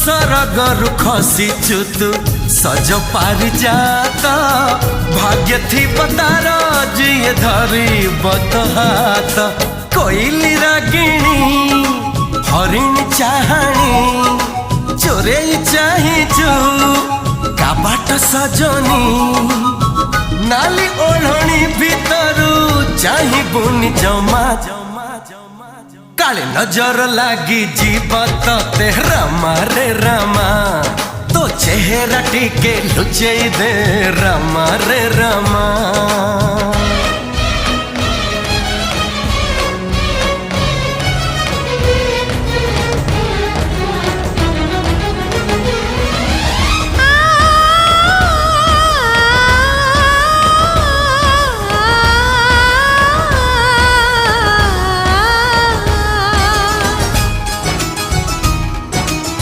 सरगरु खसीचु तू सज पारि जात भाग्य थी तार जिए धरी बत हाथ कोइली रागिणी हरिणी चाहाणी चोरे चाहिचु काबाट सजनी नाली ओढ़णी भीतरू चाहिबुनी जमा काले नजर लागी जीवत ते रामा रे रामा तो चेहरा टिके लुचेई दे रामा रे रामा।